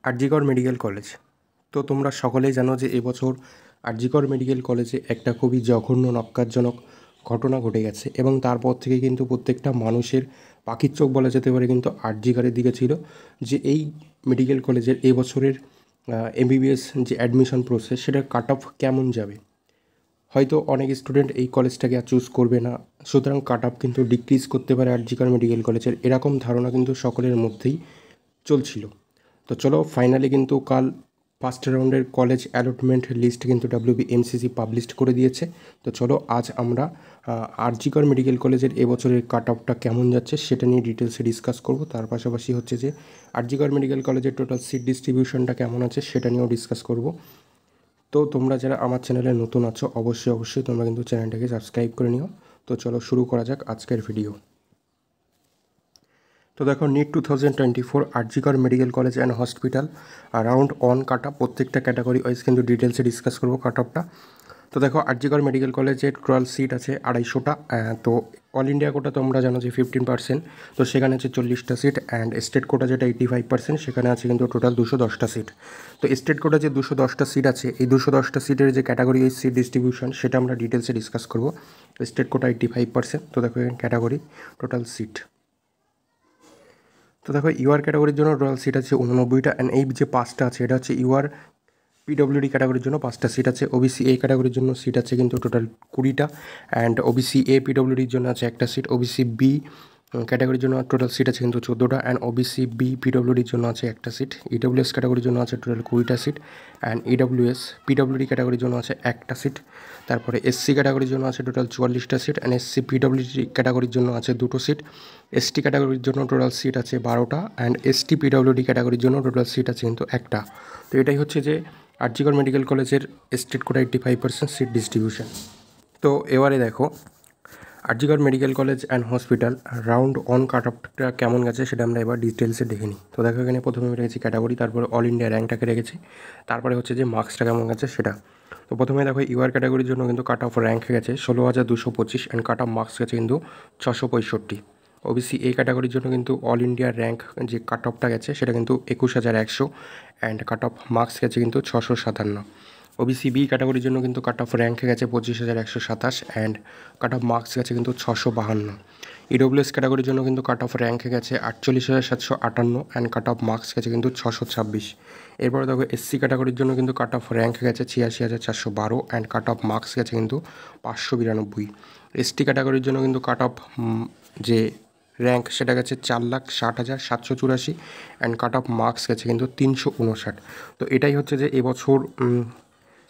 RG Kar medical college. তো তোমরা সকলেই জানো যে এবছর আরজিকর মেডিকেল কলেজে একটা খুবই জঘন্য ন্যক্কারজনক ঘটনা ঘটে গেছে এবং তারপর থেকে কিন্তু প্রত্যেকটা মানুষের পাখির চোখ বলা যেতে পারে কিন্তু আরজিকরের দিকে ছিল যে এই মেডিকেল কলেজের এবছরের এমবিবিএস যে অ্যাডমিশন প্রসেস সেটার কাট অফ কেমন যাবে। হয়তো অনেক স্টুডেন্ট এই কলেজটাকে আর চুজ করবে না, সুতরাং কাট অফ কিন্তু ডিক্রিজ করতে পারে আরজিকর মেডিকেল কলেজের, এরকম ধারণা কিন্তু সকলের মধ্যেই চলছিল। তো চলো ফাইনালি কিন্তু কাল ফার্স্ট রাউন্ডের কলেজ অ্যালটমেন্ট লিস্ট কিন্তু WBMCC পাবলিশ করে দিয়েছে। তো চলো আজ আমরা আরজিকর মেডিকেল কলেজের এবছরের কাট অফটা কেমন যাচ্ছে সেটা নিয়ে ডিটেলসে ডিসকাস করব। তার পাশাপাশি হচ্ছে যে আরজিকর মেডিকেল কলেজের টোটাল সিট ডিস্ট্রিবিউশনটা কেমন আছে সেটা নিয়েও ডিসকাস করব। তো তোমরা যারা আমার চ্যানেলে নতুন আছো অবশ্যই তোমরা কিন্তু চ্যানেলটাকে সাবস্ক্রাইব করে নিও। তো চলো শুরু করা যাক আজকের ভিডিও। তো দেখো NEET 2024 RG Kar medical college and hospital round one cut off, প্রত্যেকটা ক্যাটাগরি ওয়াইজ কিন্তু ডিটেলসে ডিসকাস করবো কাট অফটা। তো দেখো আরজিকর মেডিকেল কলেজের টোটাল সিট আছে 250টা। তো অল ইন্ডিয়া কোটা তোমরা জানো যে 15%, তো সেখানে আছে 40টা সিট, অ্যান্ড স্টেট কোটা যেটা 85%, সেখানে আছে কিন্তু টোটাল 210টা সিট। তো স্টেট কোটা যে 210টা সিট আছে, এই 210টা সিটের যে ক্যাটাগরি ওয়াইজ সিট ডিস্ট্রিবিউশন সেটা আমরা ডিটেলসে ডিসকাস করবো। State quota 85%। তো দেখো এখানে ক্যাটাগরি টোটাল সিট। তো দেখো ইউআর ক্যাটাগরির জন্য টোটাল সিট আছে 89টা, অ্যান্ড এই যে 5টা আছে এটা হচ্ছে ইউআর পিডব্লিউডি ক্যাটাগরির জন্য 5টা সিট আছে। ওবিসি এ ক্যাটাগরির জন্য সিট আছে কিন্তু টোটাল 20টা, অ্যান্ড ওবিসি এ পিডব্লিউডির জন্য আছে একটা সিট। ওবিসি বি ক্যাটাগরির জন্য টোটাল সিট আছে কিন্তু 14টা, অ্যান্ড ওবিসি বি পিডব্লিউডির জন্য আছে একটা সিট। ইডব্লিউএস ক্যাটাগরির জন্য আছে টোটাল 20টা সিট, অ্যান্ড ইডব্লিউএস পিডব্লিউডি ক্যাটাগরির জন্য আছে একটা সিট। তারপরে এসসি ক্যাটাগরির জন্য আছে টোটাল 44টা সিট, অ্যান্ড এসসি পিডব্লিউডি ক্যাটাগরির জন্য আছে 2টো সিট। এসটি ক্যাটাগরির জন্য টোটাল সিট আছে 12টা, অ্যান্ড এসটি পিডব্লিউডি ক্যাটাগরির জন্য টোটাল সিট আছে কিন্তু একটা। তো এটাই হচ্ছে যে আরজিকর মেডিকেল কলেজের স্টেট কোটা 85% সিট ডিস্ট্রিবিউশন। তো এবারে দেখো RG Kar medical college and hospital round one cut অফটা কেমন গেছে সেটা আমরা এবার ডিটেলসে দেখে নিই। তো দেখো এখানে প্রথমে আমি রেখেছি ক্যাটাগরি, তারপরে অল ইন্ডিয়া র্যাঙ্কটাকে রেখেছি, তারপরে হচ্ছে যে মার্কসটা কেমন গেছে সেটা। তো প্রথমে দেখো ইউআর ক্যাটাগরির জন্য কিন্তু কাট অফ র্যাঙ্ক গেছে 16,225, অ্যান্ড কাট অফ মার্কস গেছে কিন্তু 665। ওবিসি এ ক্যাটাগরির জন্য কিন্তু অল ইন্ডিয়া র্যাঙ্ক যে কাট অফটা গেছে সেটা কিন্তু 21,100, অ্যান্ড কাট অফ মার্কস গেছে কিন্তু 657। ওবিসি বি ক্যাটাগরির জন্য কিন্তু কাট অফ র্যাঙ্ক গেছে 25,127, অ্যান্ড কাট অফ মার্কস গেছে কিন্তু 652। ইডব্লিউএস ক্যাটাগরির জন্য কিন্তু কাট অফ র্যাঙ্ক গেছে 48,758, অ্যান্ড কাট অফ মার্কস গেছে কিন্তু 626। এরপরে দেখো এসসি ক্যাটাগরির জন্য কিন্তু কাট অফ র্যাঙ্ক গেছে 86,412, অ্যান্ড কাট অফ মার্কস গেছে কিন্তু 592। এসটি ক্যাটাগরির জন্য কিন্তু কাট অফ যে র্যাঙ্ক সেটা গেছে 4,60,784, অ্যান্ড কাট অফ মার্কস গেছে কিন্তু 359। তো এটাই হচ্ছে যে এবছর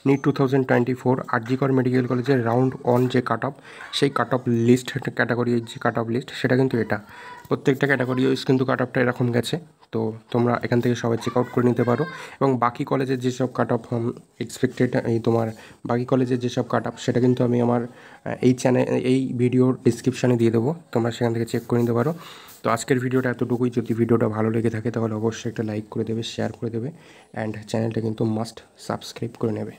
নিট 2024 আরজিকর মেডিকেল কলেজের রাউন্ড অন যে কাট অফ, সেই কাট অফ লিস্ট ক্যাটাগরি যে কাট অফ লিস্ট সেটা কিন্তু এটা। প্রত্যেকটা ক্যাটাগরি ওয়াইজ কিন্তু কাট অফটা এরকম গেছে। তো তোমরা এখান থেকে সবাই চেক আউট করে নিতে পারো, এবং বাকি কলেজের যেসব কাট অফ এক্সপেক্টেড তোমার বাকি কলেজের যেসব কাট অফ সেটা কিন্তু আমি আমার এই এই ভিডিওর ডিসক্রিপশানে দিয়ে দেবো, তোমরা সেখান থেকে চেক করে নিতে পারো। তো আজকের ভিডিওটা এতটুকুই। যদি ভিডিওটা ভালো লেগে থাকে তাহলে অবশ্যই একটা লাইক করে দেবে, শেয়ার করে দেবে, অ্যান্ড চ্যানেলটা কিন্তু মাস্ট সাবস্ক্রাইব করে নেবে।